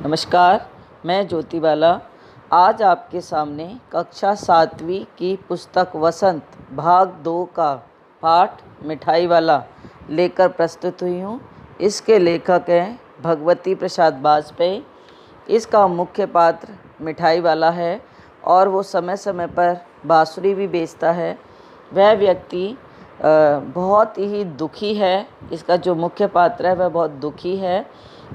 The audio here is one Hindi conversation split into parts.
नमस्कार, मैं ज्योति बाला आज आपके सामने कक्षा 7वीं की पुस्तक वसंत भाग 2 का पाठ मिठाई वाला लेकर प्रस्तुत हुई हूँ। इसके लेखक हैं भगवती प्रसाद वाजपेयी। इसका मुख्य पात्र मिठाई वाला है और वो समय समय पर बाँसुरी भी बेचता है। वह व्यक्ति बहुत ही दुखी है। इसका जो मुख्य पात्र है वह बहुत दुखी है,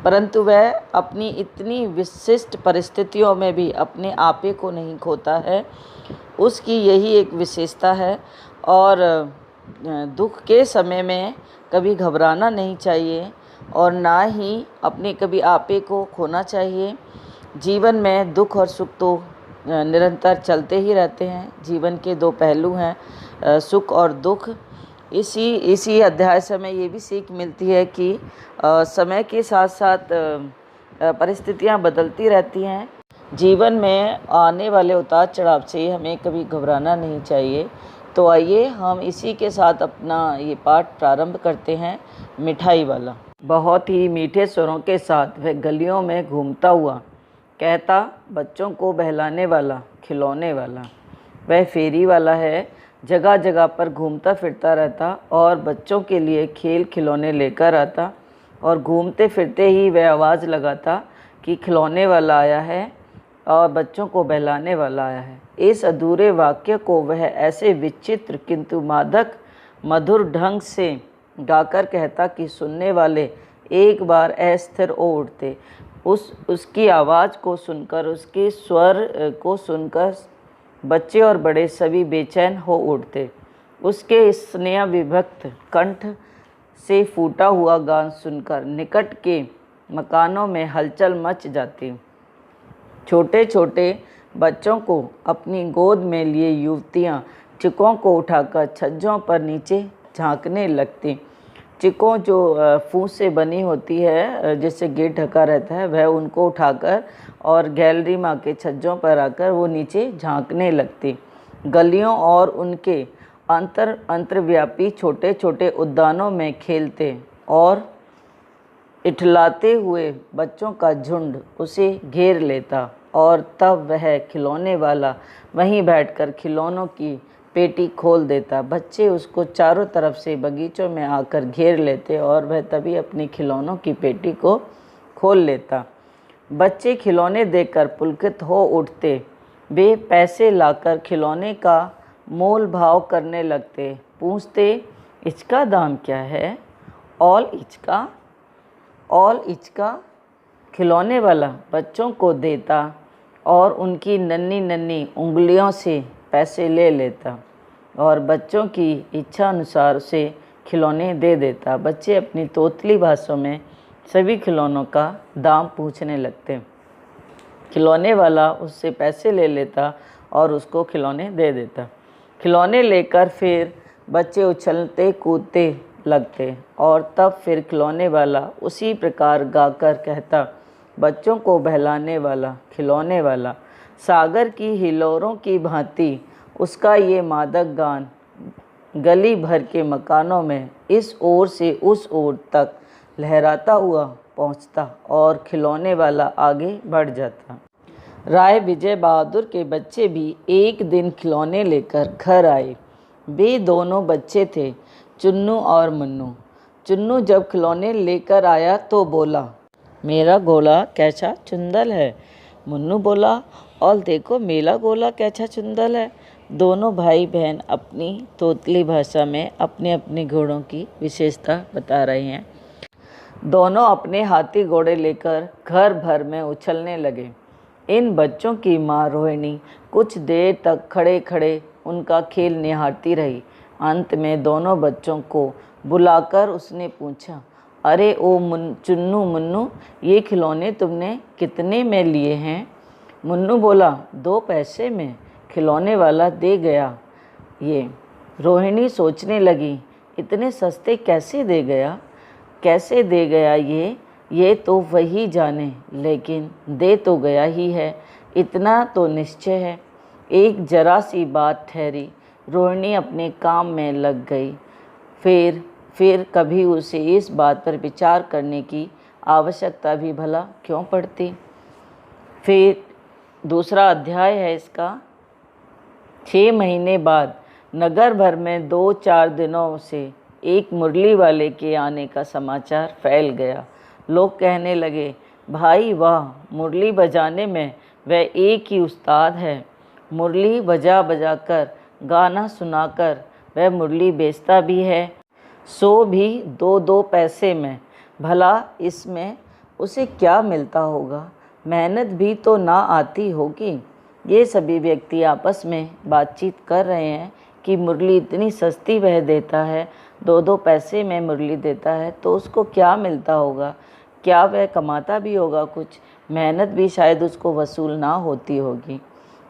परंतु वह अपनी इतनी विशिष्ट परिस्थितियों में भी अपने आपे को नहीं खोता है। उसकी यही एक विशेषता है और दुख के समय में कभी घबराना नहीं चाहिए और ना ही अपने कभी आपे को खोना चाहिए। जीवन में दुख और सुख तो निरंतर चलते ही रहते हैं। जीवन के दो पहलू हैं, सुख और दुख। इसी अध्याय से हमें ये भी सीख मिलती है कि समय के साथ साथ परिस्थितियाँ बदलती रहती हैं। जीवन में आने वाले उतार चढ़ाव से हमें कभी घबराना नहीं चाहिए। तो आइए हम इसी के साथ अपना ये पाठ प्रारंभ करते हैं। मिठाई वाला। बहुत ही मीठे स्वरों के साथ वह गलियों में घूमता हुआ कहता, बच्चों को बहलाने वाला, खिलौने वाला। वह फेरी वाला है, जगह जगह पर घूमता फिरता रहता और बच्चों के लिए खेल खिलौने लेकर आता और घूमते फिरते ही वह आवाज़ लगाता कि खिलौने वाला आया है और बच्चों को बहलाने वाला आया है। इस अधूरे वाक्य को वह ऐसे विचित्र किंतु मादक मधुर ढंग से गाकर कहता कि सुनने वाले एक बार अस्थिर हो उठते। उसकी आवाज़ को सुनकर, उसके स्वर को सुनकर बच्चे और बड़े सभी बेचैन हो उठते। उसके स्नेह विभक्त कंठ से फूटा हुआ गान सुनकर निकट के मकानों में हलचल मच जाती। छोटे छोटे बच्चों को अपनी गोद में लिए युवतियाँ चिकों को उठाकर छज्जों पर नीचे झांकने लगती। चिकों जो फूस से बनी होती है, जिससे गेट ढका रहता है, वह उनको उठाकर और गैलरी माँ के छज्जों पर आकर वो नीचे झांकने लगती। गलियों और उनके अंतर्व्यापी छोटे छोटे उद्यानों में खेलते और इठलाते हुए बच्चों का झुंड उसे घेर लेता और तब वह खिलौने वाला वहीं बैठकर खिलौनों की पेटी खोल देता। बच्चे उसको चारों तरफ से बगीचों में आकर घेर लेते और वह तभी अपनी खिलौनों की पेटी को खोल लेता। बच्चे खिलौने देखकर पुलकित हो उठते। वे पैसे लाकर खिलौने का मोल भाव करने लगते। पूछते, इसका दाम क्या है? ऑल इचका। खिलौने वाला बच्चों को देता और उनकी नन्ही नन्ही उंगलियों से पैसे ले लेता और बच्चों की इच्छा अनुसार उसे खिलौने दे देता। बच्चे अपनी तोतली भाषा में सभी खिलौनों का दाम पूछने लगते। खिलौने वाला उससे पैसे ले लेता और उसको खिलौने दे देता। खिलौने लेकर फिर बच्चे उछलते कूदते लगते और तब फिर खिलौने वाला उसी प्रकार गाकर कहता, बच्चों को बहलाने वाला, खिलौने वाला। सागर की हिलोरों की भांति उसका ये मादक गान गली भर के मकानों में इस ओर से उस ओर तक लहराता हुआ पहुंचता और खिलौने वाला आगे बढ़ जाता। राय विजय बहादुर के बच्चे भी एक दिन खिलौने लेकर घर आए। वे दोनों बच्चे थे, चुन्नू और मुन्नू। चुन्नू जब खिलौने लेकर आया तो बोला, मेरा गोला कैसा चुंदल है। मुन्नू बोला, और देखो मेरा गोला कैसा चुंदल है। दोनों भाई बहन अपनी तोतली भाषा में अपने अपने घोड़ों की विशेषता बता रहे हैं। दोनों अपने हाथी घोड़े लेकर घर भर में उछलने लगे। इन बच्चों की माँ रोहिणी कुछ देर तक खड़े खड़े उनका खेल निहारती रही। अंत में दोनों बच्चों को बुलाकर उसने पूछा, अरे ओ चुन्नू मुन्नू, ये खिलौने तुमने कितने में लिए हैं? मुन्नू बोला, 2 पैसे में। खिलौने वाला दे गया ये। रोहिणी सोचने लगी, इतने सस्ते कैसे दे गया ये तो वही जाने, लेकिन दे तो गया ही है, इतना तो निश्चय है। एक जरा सी बात ठहरी, रोहिणी अपने काम में लग गई। फिर कभी उसे इस बात पर विचार करने की आवश्यकता भी भला क्यों पड़ती। फिर दूसरा अध्याय है इसका। 6 महीने बाद नगर भर में 2-4 दिनों से एक मुरली वाले के आने का समाचार फैल गया। लोग कहने लगे, भाई वाह, मुरली बजाने में वह एक ही उस्ताद है। मुरली बजा बजा कर, गाना सुनाकर वह मुरली बेचता भी है, सो भी 2-2 पैसे में। भला इसमें उसे क्या मिलता होगा? मेहनत भी तो ना आती होगी। ये सभी व्यक्ति आपस में बातचीत कर रहे हैं कि मुरली इतनी सस्ती वह देता है, 2-2 पैसे में मुरली देता है, तो उसको क्या मिलता होगा? क्या वह कमाता भी होगा कुछ? मेहनत भी शायद उसको वसूल ना होती होगी।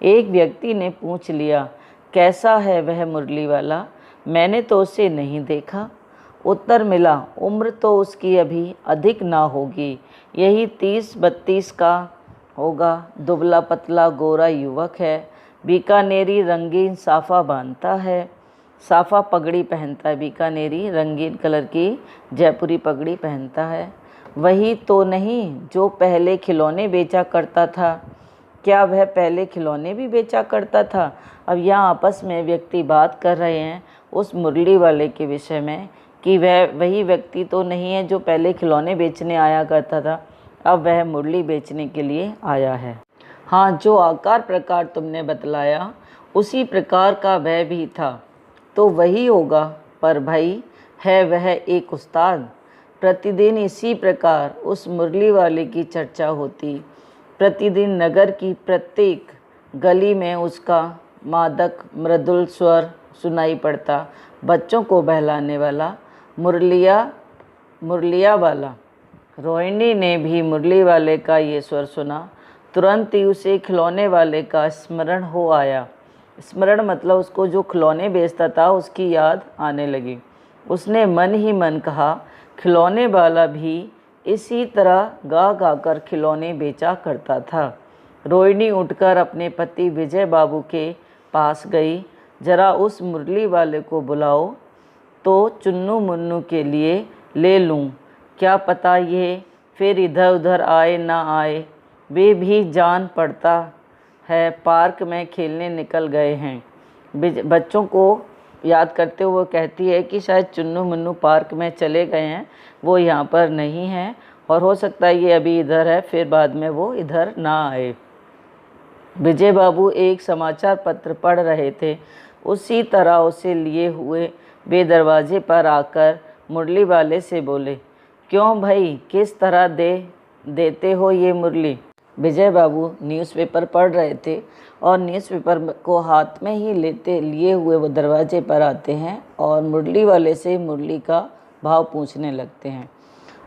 एक व्यक्ति ने पूछ लिया, कैसा है वह मुरली वाला? मैंने तो उसे नहीं देखा। उत्तर मिला, उम्र तो उसकी अभी अधिक ना होगी, यही 30-32 का होगा। दुबला पतला गोरा युवक है, बीकानेरी रंगीन साफ़ा बांधता है, साफ़ा पगड़ी पहनता है, बीकानेरी रंगीन कलर की जयपुरी पगड़ी पहनता है। वही तो नहीं जो पहले खिलौने बेचा करता था? क्या वह पहले खिलौने भी बेचा करता था? अब यहाँ आपस में व्यक्ति बात कर रहे हैं उस मुरली वाले के विषय में कि वह वही व्यक्ति तो नहीं है जो पहले खिलौने बेचने आया करता था, अब वह मुरली बेचने के लिए आया है। हाँ, जो आकार प्रकार तुमने बतलाया उसी प्रकार का वह भी था, तो वही होगा। पर भाई, है वह एक उस्ताद। प्रतिदिन इसी प्रकार उस मुरली वाले की चर्चा होती। प्रतिदिन नगर की प्रत्येक गली में उसका मादक मृदुल स्वर सुनाई पड़ता। बच्चों को बहलाने वाला मुरलिया वाला। रोहिणी ने भी मुरली वाले का ये स्वर सुना। तुरंत ही उसे खिलौने वाले का स्मरण हो आया। स्मरण मतलब उसको जो खिलौने बेचता था उसकी याद आने लगी। उसने मन ही मन कहा, खिलौने वाला भी इसी तरह गा गा कर खिलौने बेचा करता था। रोहिणी उठकर अपने पति विजय बाबू के पास गई। जरा उस मुरली वाले को बुलाओ तो चुन्नू मुन्नू के लिए ले लूं। क्या पता ये फिर इधर उधर आए ना आए। वे भी जान पड़ता है पार्क में खेलने निकल गए हैं। बच्चों को याद करते हुए कहती है कि शायद चुन्नू मुन्नू पार्क में चले गए हैं, वो यहाँ पर नहीं हैं, और हो सकता है ये अभी इधर है, फिर बाद में वो इधर ना आए। विजय बाबू एक समाचार पत्र पढ़ रहे थे। उसी तरह उसे लिए हुए वे दरवाजे पर आकर मुरली वाले से बोले, क्यों भाई, किस तरह देते हो ये मुरली? विजय बाबू न्यूज़पेपर पढ़ रहे थे और न्यूज़पेपर को हाथ में ही लिए हुए वो दरवाजे पर आते हैं और मुरली वाले से मुरली का भाव पूछने लगते हैं।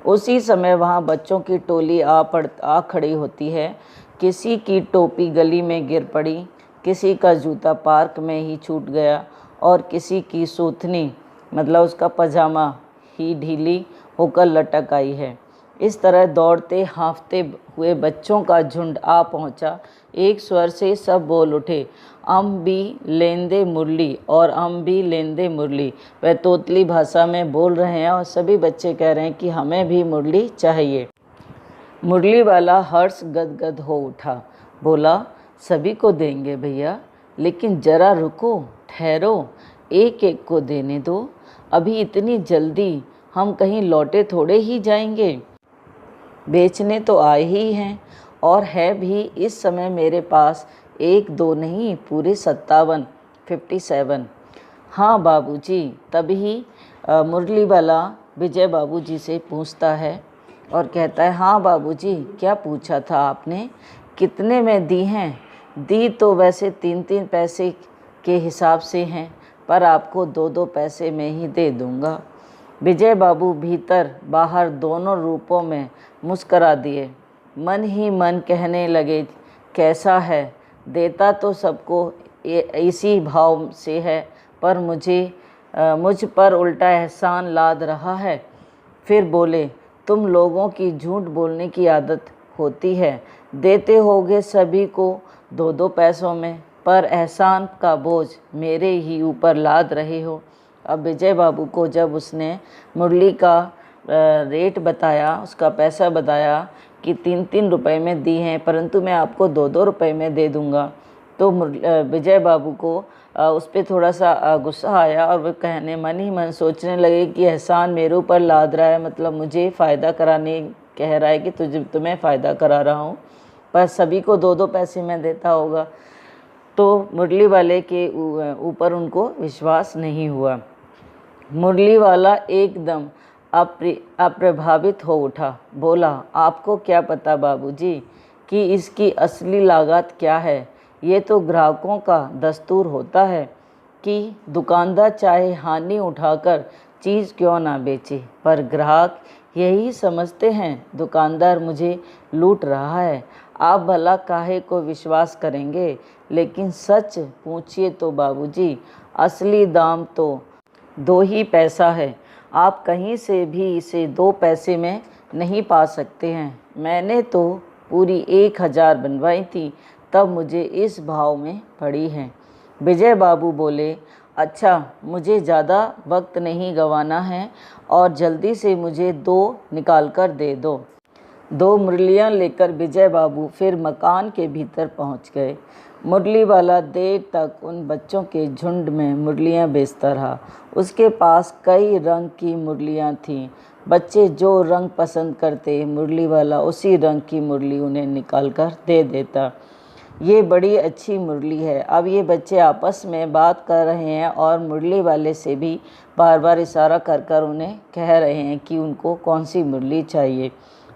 उसी समय वहाँ बच्चों की टोली आ खड़ी होती है। किसी की टोपी गली में गिर पड़ी, किसी का जूता पार्क में ही छूट गया और किसी की सूथनी मतलब उसका पजामा ही ढीली होकर लटक आई है। इस तरह दौड़ते हाँफते हुए बच्चों का झुंड आ पहुंचा। एक स्वर से सब बोल उठे, हम भी लेंदे मुरली, और हम भी लेंदे मुरली। वह तोतली भाषा में बोल रहे हैं और सभी बच्चे कह रहे हैं कि हमें भी मुरली चाहिए। मुरली वाला हर्ष गदगद हो उठा, बोला, सभी को देंगे भैया, लेकिन जरा रुको, ठहरो, एक एक को देने दो। अभी इतनी जल्दी हम कहीं लौटे थोड़े ही जाएंगे। बेचने तो आए ही हैं, और है भी इस समय मेरे पास 1-2 नहीं, पूरे 57। हाँ बाबूजी। तभी मुरली वाला विजय बाबूजी से पूछता है और कहता है, हाँ बाबूजी, क्या पूछा था आपने? कितने में दी हैं? दी तो वैसे 3-3 पैसे के हिसाब से हैं, पर आपको 2-2 पैसे में ही दे दूँगा। विजय बाबू भीतर बाहर दोनों रूपों में मुस्करा दिए। मन ही मन कहने लगे, कैसा है, देता तो सबको इसी भाव से है, पर मुझ पर उल्टा एहसान लाद रहा है। फिर बोले, तुम लोगों की झूठ बोलने की आदत होती है, देते होगे सभी को 2-2 पैसों में, पर एहसान का बोझ मेरे ही ऊपर लाद रहे हो। अब विजय बाबू को जब उसने मुरली का रेट बताया, उसका पैसा बताया कि 3-3 रुपए में दी हैं, परंतु मैं आपको 2-2 रुपए में दे दूँगा। तो विजय बाबू को उस पर थोड़ा सा गुस्सा आया और वह कहने मन ही मन सोचने लगे कि एहसान मेरे ऊपर लाद रहा है, मतलब मुझे फ़ायदा कराने कह रहा है कि तुम्हें फ़ायदा करा रहा हूँ, पर सभी को 2-2 पैसे में देता होगा। तो मुरली वाले के ऊपर उनको विश्वास नहीं हुआ। मुरली वाला एकदम अप्रभावित हो उठा, बोला, आपको क्या पता बाबूजी कि इसकी असली लागत क्या है? ये तो ग्राहकों का दस्तूर होता है कि दुकानदार चाहे हानि उठाकर चीज़ क्यों ना बेचे, पर ग्राहक यही समझते हैं दुकानदार मुझे लूट रहा है। आप भला काहे को विश्वास करेंगे? लेकिन सच पूछिए तो बाबूजी, असली दाम तो 2 ही पैसा है। आप कहीं से भी इसे 2 पैसे में नहीं पा सकते हैं। मैंने तो पूरी 1000 बनवाई थी, तब मुझे इस भाव में पड़ी है। विजय बाबू बोले, अच्छा, मुझे ज़्यादा वक्त नहीं गंवाना है और जल्दी से मुझे 2 निकाल कर दे दो। 2 मुरलियाँ लेकर विजय बाबू फिर मकान के भीतर पहुंच गए। मुरली वाला देर तक उन बच्चों के झुंड में मुरलियाँ बेचता रहा। उसके पास कई रंग की मुरलियाँ थीं। बच्चे जो रंग पसंद करते, मुरली वाला उसी रंग की मुरली उन्हें निकाल कर दे देता। ये बड़ी अच्छी मुरली है। अब ये बच्चे आपस में बात कर रहे हैं और मुरली वाले से भी बार बार इशारा कर कर उन्हें कह रहे हैं कि उनको कौन सी मुरली चाहिए।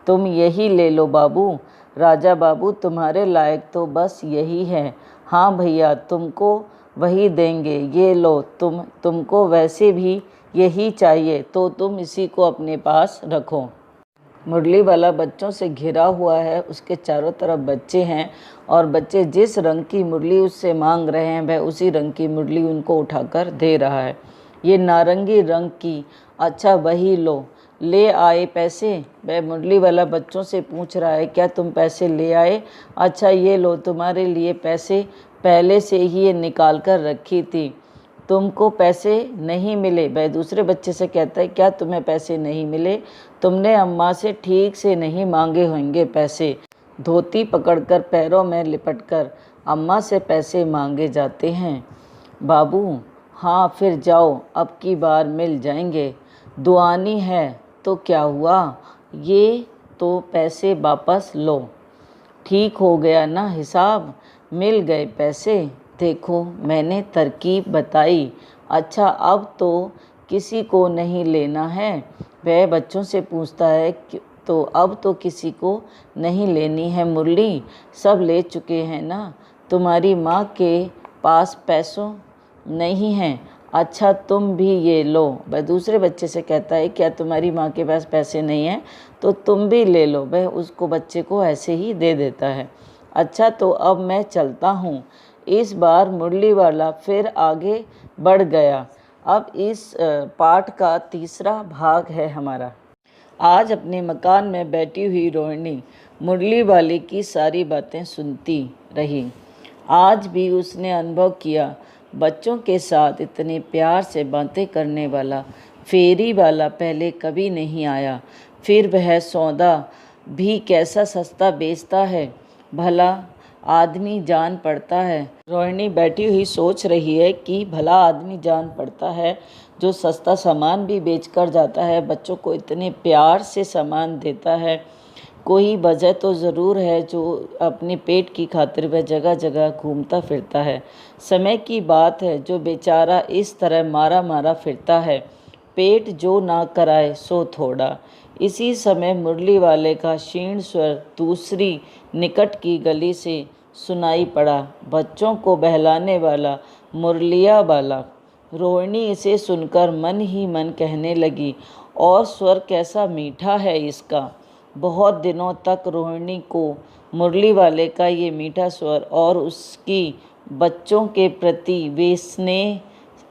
तुम यही ले लो बाबू, राजा बाबू तुम्हारे लायक तो बस यही है। हाँ भैया, तुमको वही देंगे, ये लो। तुमको वैसे भी यही चाहिए तो तुम इसी को अपने पास रखो। मुरली वाला बच्चों से घिरा हुआ है, उसके चारों तरफ बच्चे हैं और बच्चे जिस रंग की मुरली उससे मांग रहे हैं वह उसी रंग की मुरली उनको उठाकर दे रहा है। ये नारंगी रंग की, अच्छा वही लो। ले आए पैसे? वह मुरली वाला बच्चों से पूछ रहा है, क्या तुम पैसे ले आए? अच्छा ये लो, तुम्हारे लिए पैसे पहले से ही ये निकाल कर रखी थी। तुमको पैसे नहीं मिले? वह दूसरे बच्चे से कहता है, क्या तुम्हें पैसे नहीं मिले? तुमने अम्मा से ठीक से नहीं मांगे होंगे पैसे। धोती पकड़कर पैरों में लिपटकर अम्मा से पैसे मांगे जाते हैं। बाबू, हाँ फिर जाओ, अब की बार मिल जाएंगे। दुआनी है तो क्या हुआ, ये तो पैसे वापस लो। ठीक हो गया ना हिसाब? मिल गए पैसे। देखो मैंने तरकीब बताई। अच्छा, अब तो किसी को नहीं लेना है? वह बच्चों से पूछता है, तो अब तो किसी को नहीं लेनी है मुरली, सब ले चुके हैं ना? तुम्हारी माँ के पास पैसों नहीं हैं? अच्छा तुम भी ये लो। वह दूसरे बच्चे से कहता है, क्या तुम्हारी माँ के पास पैसे नहीं हैं? तो तुम भी ले लो। वह उसको बच्चे को ऐसे ही दे देता है। अच्छा तो अब मैं चलता हूँ। इस बार मुरली वाला फिर आगे बढ़ गया। अब इस पाठ का तीसरा भाग है हमारा। आज अपने मकान में बैठी हुई रोहिणी मुरली वाले की सारी बातें सुनती रही। आज भी उसने अनुभव किया, बच्चों के साथ इतने प्यार से बातें करने वाला फेरी वाला पहले कभी नहीं आया। फिर वह सौदा भी कैसा सस्ता बेचता है, भला आदमी जान पड़ता है। रोहिणी बैठी हुई सोच रही है कि भला आदमी जान पड़ता है जो सस्ता सामान भी बेचकर जाता है, बच्चों को इतने प्यार से सामान देता है। कोई वजह तो ज़रूर है जो अपने पेट की खातिर वह जगह जगह घूमता फिरता है। समय की बात है जो बेचारा इस तरह मारा मारा फिरता है। पेट जो ना कराए सो थोड़ा। इसी समय मुरली वाले का क्षीण स्वर दूसरी निकट की गली से सुनाई पड़ा, बच्चों को बहलाने वाला मुरलिया वाला। रोहिणी इसे सुनकर मन ही मन कहने लगी, और स्वर कैसा मीठा है इसका। बहुत दिनों तक रोहिणी को मुरली वाले का ये मीठा स्वर और उसकी बच्चों के प्रति वे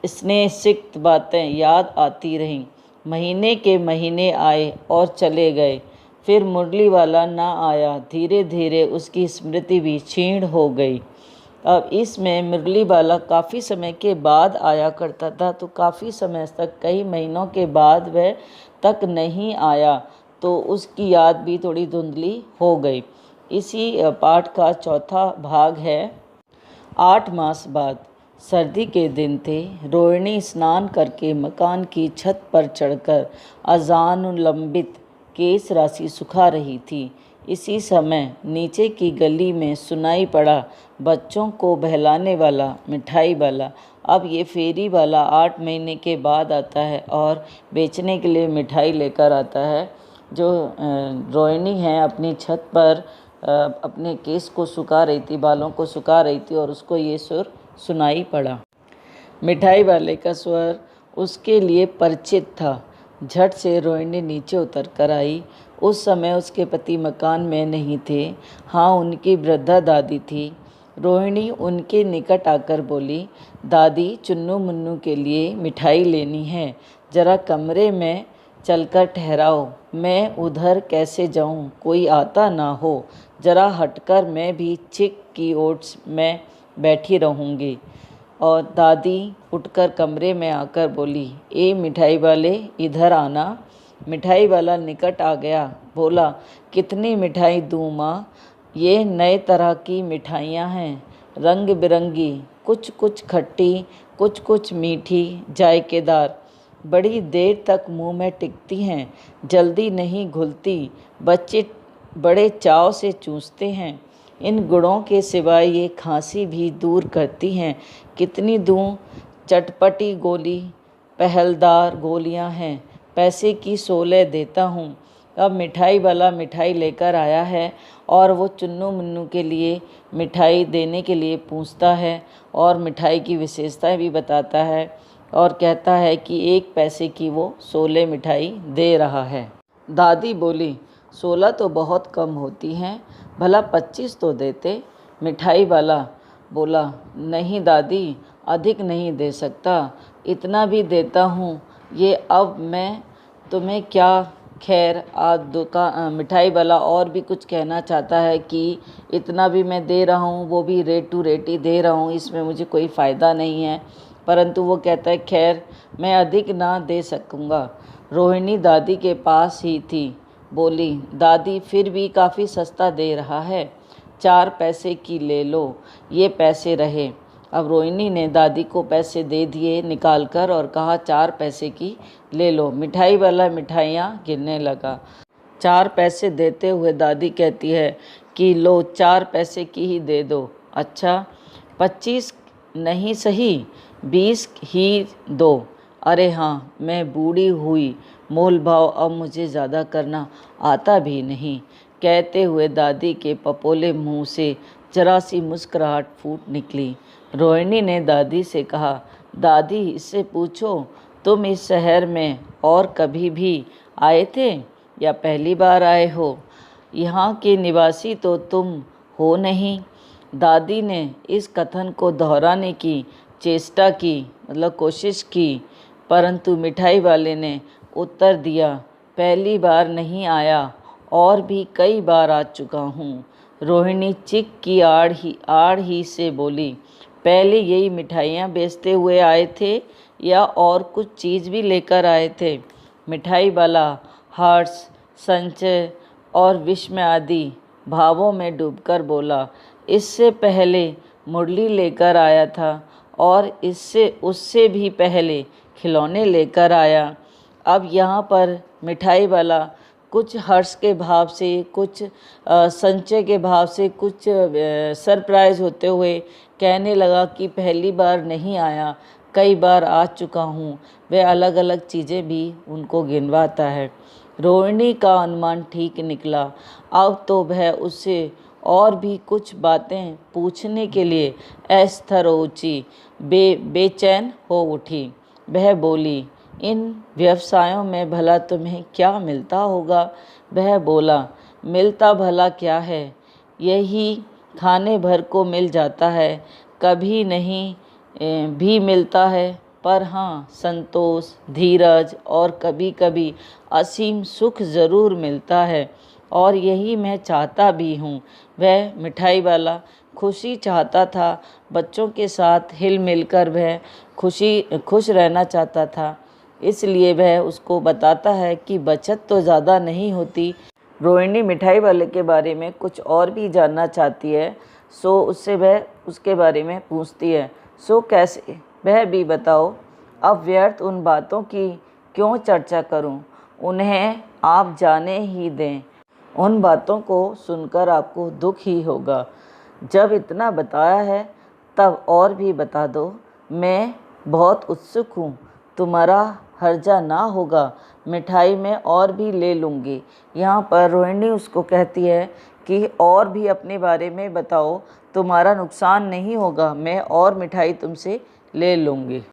स्नेहसिक्त बातें याद आती रहीं। महीने के महीने आए और चले गए, फिर मुरली वाला ना आया। धीरे धीरे उसकी स्मृति भी क्षीण हो गई। अब इसमें मुरली वाला काफ़ी समय के बाद आया करता था, तो काफ़ी समय तक, कई महीनों के बाद वह तक नहीं आया। तो उसकी याद भी थोड़ी धुंधली हो गई। इसी पाठ का चौथा भाग है 8 मास बाद। सर्दी के दिन थे। रोहिणी स्नान करके मकान की छत पर चढ़कर अजानुलंबित केश राशि सुखा रही थी। इसी समय नीचे की गली में सुनाई पड़ा बच्चों को बहलाने वाला मिठाई वाला। अब ये फेरी वाला 8 महीने के बाद आता है और बेचने के लिए मिठाई लेकर आता है। जो रोहिणी है अपनी छत पर अपने केस को सुखा रही थी, बालों को सुखा रही थी और उसको ये सुर सुनाई पड़ा। मिठाई वाले का स्वर उसके लिए परिचित था। झट से रोहिणी नीचे उतर कर आई। उस समय उसके पति मकान में नहीं थे। हाँ, उनकी वृद्धा दादी थी। रोहिणी उनके निकट आकर बोली, दादी, चुन्नू मुन्नू के लिए मिठाई लेनी है, जरा कमरे में चलकर ठहराओ। मैं उधर कैसे जाऊं, कोई आता ना हो। जरा हटकर मैं भी चिक की ओट्स में बैठी रहूँगी। और दादी उठकर कमरे में आकर बोली, ए मिठाई वाले, इधर आना। मिठाई वाला निकट आ गया। बोला, कितनी मिठाई दूँ माँ? ये नए तरह की मिठाइयाँ हैं, रंग बिरंगी, कुछ कुछ खट्टी, कुछ कुछ मीठी, जायकेदार, बड़ी देर तक मुंह में टिकती हैं, जल्दी नहीं घुलती, बच्चे बड़े चाव से चूसते हैं। इन गुणों के सिवाय ये खांसी भी दूर करती हैं। कितनी दूं? चटपटी गोली, पहलदार गोलियां हैं, पैसे की 16 देता हूँ। अब मिठाई वाला मिठाई लेकर आया है और वो चुन्नू मुन्नू के लिए मिठाई देने के लिए पूछता है और मिठाई की विशेषताएं भी बताता है और कहता है कि 1 पैसे की वो 16 मिठाई दे रहा है। दादी बोली, 16 तो बहुत कम होती हैं, भला 25 तो देते। मिठाई वाला बोला, नहीं दादी, अधिक नहीं दे सकता, इतना भी देता हूँ। ये अब मैं तुम्हें क्या। खैर, मिठाई वाला और भी कुछ कहना चाहता है कि इतना भी मैं दे रहा हूँ, वो भी रेट टू रेट ही दे रहा हूँ, इसमें मुझे कोई फ़ायदा नहीं है। परंतु वो कहता है, खैर मैं अधिक ना दे सकूँगा। रोहिणी दादी के पास ही थी। बोली, दादी फिर भी काफ़ी सस्ता दे रहा है, 4 पैसे की ले लो, ये पैसे रहे। अब रोहिणी ने दादी को पैसे दे दिए निकाल कर और कहा, 4 पैसे की ले लो। मिठाई वाला मिठाइयाँ गिनने लगा। 4 पैसे देते हुए दादी कहती है कि लो, 4 पैसे की ही दे दो। अच्छा, 25 नहीं सही, 20 ही दो। अरे हाँ, मैं बूढ़ी हुई, मोल भाव अब मुझे ज़्यादा करना आता भी नहीं। कहते हुए दादी के पपोले मुंह से जरा सी मुस्कुराहट फूट निकली। रोहिणी ने दादी से कहा, दादी, इससे पूछो, तुम इस शहर में और कभी भी आए थे या पहली बार आए हो? यहाँ के निवासी तो तुम हो नहीं। दादी ने इस कथन को दोहराने की चेष्टा की, मतलब कोशिश की, परंतु मिठाई वाले ने उत्तर दिया, पहली बार नहीं आया, और भी कई बार आ चुका हूँ। रोहिणी चिक की आड़ ही से बोली, पहले यही मिठाइयाँ बेचते हुए आए थे या और कुछ चीज़ भी लेकर आए थे? मिठाई वाला हर्ष, संचय और विस्मय आदि भावों में डूबकर बोला, इससे पहले मुरली लेकर आया था और उससे भी पहले खिलौने लेकर आया। अब यहाँ पर मिठाई वाला कुछ हर्ष के भाव से, कुछ संचय के भाव से, कुछ सरप्राइज़ होते हुए कहने लगा कि पहली बार नहीं आया, कई बार आ चुका हूँ। वह अलग अलग चीज़ें भी उनको गिनवाता है। रोहिणी का अनुमान ठीक निकला। अब तो वह उससे और भी कुछ बातें पूछने के लिए अस्थैरोची बेचैन हो उठी। वह बोली, इन व्यवसायों में भला तुम्हें क्या मिलता होगा? वह बोला, मिलता भला क्या है, यही खाने भर को मिल जाता है, कभी नहीं भी मिलता है, पर हाँ, संतोष, धीरज और कभी कभी असीम सुख ज़रूर मिलता है, और यही मैं चाहता भी हूँ। वह मिठाई वाला खुशी चाहता था, बच्चों के साथ हिल मिल कर वह खुश रहना चाहता था। इसलिए वह उसको बताता है कि बचत तो ज़्यादा नहीं होती। रोहिणी मिठाई वाले के बारे में कुछ और भी जानना चाहती है, सो उससे वह उसके बारे में पूछती है। सो कैसे, वह भी बताओ। अब व्यर्थ उन बातों की क्यों चर्चा करूं, उन्हें आप जाने ही दें। उन बातों को सुनकर आपको दुख ही होगा। जब इतना बताया है तब और भी बता दो। मैं बहुत उत्सुक हूँ, तुम्हारा हर्जा ना होगा, मिठाई मैं और भी ले लूँगी। यहाँ पर रोहिणी उसको कहती है कि और भी अपने बारे में बताओ, तुम्हारा नुकसान नहीं होगा, मैं और मिठाई तुमसे ले लूँगी।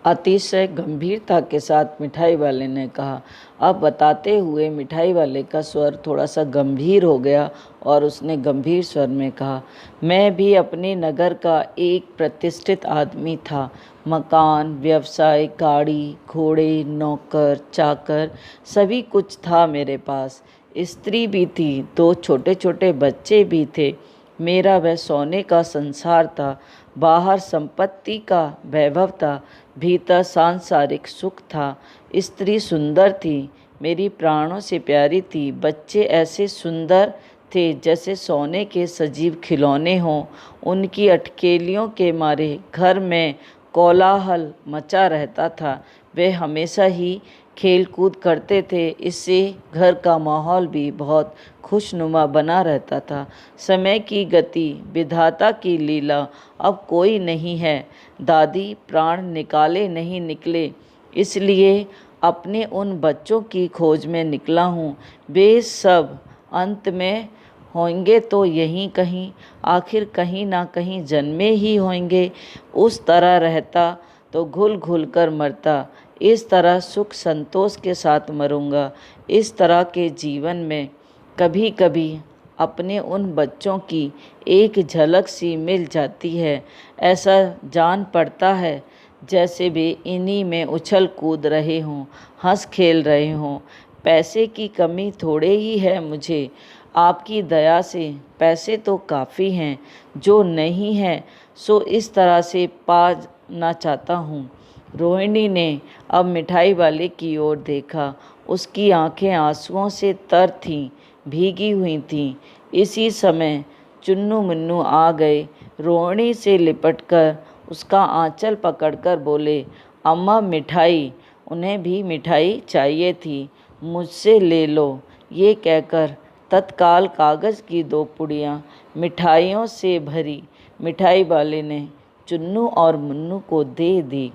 अतिशय गंभीरता के साथ मिठाई वाले ने कहा। अब बताते हुए मिठाई वाले का स्वर थोड़ा सा गंभीर हो गया और उसने गंभीर स्वर में कहा, मैं भी अपने नगर का एक प्रतिष्ठित आदमी था। मकान, व्यवसाय, गाड़ी, घोड़े, नौकर, चाकर सभी कुछ था मेरे पास। स्त्री भी थी, 2 छोटे छोटे बच्चे भी थे। मेरा वह सोने का संसार था। बाहर संपत्ति का वैभव था, भीतर सांसारिक सुख था। स्त्री सुंदर थी, मेरी प्राणों से प्यारी थी। बच्चे ऐसे सुंदर थे जैसे सोने के सजीव खिलौने हों। उनकी अटकेलियों के मारे घर में कोलाहल मचा रहता था। वे हमेशा ही खेल कूद करते थे, इससे घर का माहौल भी बहुत खुशनुमा बना रहता था। समय की गति, विधाता की लीला, अब कोई नहीं है। दादी, प्राण निकाले नहीं निकले, इसलिए अपने उन बच्चों की खोज में निकला हूँ। वे सब अंत में होंगे तो यहीं कहीं, आखिर कहीं ना कहीं जन्मे ही होंगे। उस तरह रहता तो घुल घुल कर मरता, इस तरह सुख संतोष के साथ मरूंगा। इस तरह के जीवन में कभी कभी अपने उन बच्चों की एक झलक सी मिल जाती है। ऐसा जान पड़ता है जैसे वे इन्हीं में उछल कूद रहे हों, हंस खेल रहे हों। पैसे की कमी थोड़े ही है मुझे, आपकी दया से पैसे तो काफ़ी हैं। जो नहीं है सो इस तरह से पाना चाहता हूँ। रोहिणी ने अब मिठाई वाले की ओर देखा। उसकी आंखें आंसुओं से तर थीं, भीगी हुई थीं। इसी समय चुन्नू मुन्नू आ गए। रोहिणी से लिपटकर उसका आंचल पकड़कर बोले, अम्मा मिठाई। उन्हें भी मिठाई चाहिए थी। मुझसे ले लो। ये कहकर तत्काल कागज़ की 2 पुड़ियाँ मिठाइयों से भरी मिठाई वाले ने चुन्नू और मुन्नू को दे दी।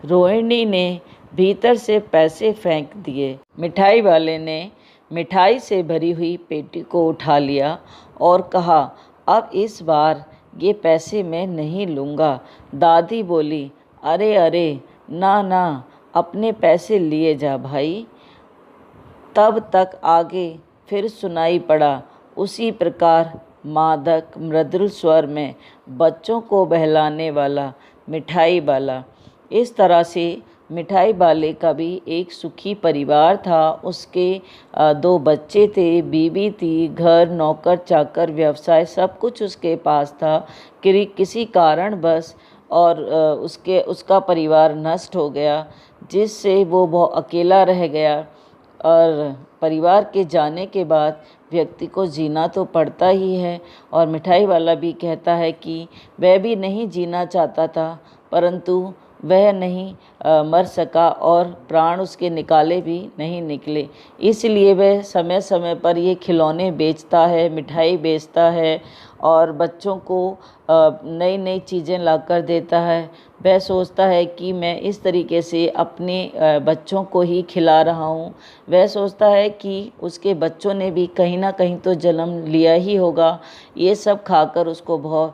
रोहिणी ने भीतर से पैसे फेंक दिए। मिठाई वाले ने मिठाई से भरी हुई पेटी को उठा लिया और कहा, अब इस बार ये पैसे मैं नहीं लूँगा। दादी बोली, अरे अरे, ना ना, अपने पैसे लिए जा भाई। तब तक आगे फिर सुनाई पड़ा उसी प्रकार मादक मृदुल स्वर में बच्चों को बहलाने वाला मिठाई वाला। इस तरह से मिठाई वाले का भी एक सुखी परिवार था। उसके 2 बच्चे थे, बीवी थी, घर, नौकर चाकर, व्यवसाय सब कुछ उसके पास था। किसी कारण बस और उसका परिवार नष्ट हो गया, जिससे वो बहुत अकेला रह गया। और परिवार के जाने के बाद व्यक्ति को जीना तो पड़ता ही है। और मिठाई वाला भी कहता है कि वह भी नहीं जीना चाहता था, परंतु वह नहीं मर सका और प्राण उसके निकाले भी नहीं निकले। इसलिए वह समय समय पर ये खिलौने बेचता है, मिठाई बेचता है और बच्चों को नई नई चीज़ें लाकर देता है। वह सोचता है कि मैं इस तरीके से अपने बच्चों को ही खिला रहा हूँ। वह सोचता है कि उसके बच्चों ने भी कहीं ना कहीं तो जन्म लिया ही होगा। ये सब खाकर उसको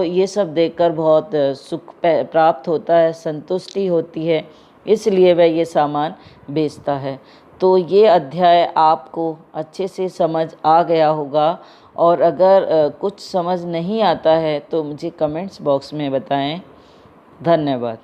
ये सब देखकर बहुत सुख प्राप्त होता है, संतुष्टि होती है, इसलिए वह ये सामान बेचता है। तो ये अध्याय आपको अच्छे से समझ आ गया होगा। और अगर कुछ समझ नहीं आता है तो मुझे कमेंट्स बॉक्स में बताएं। धन्यवाद।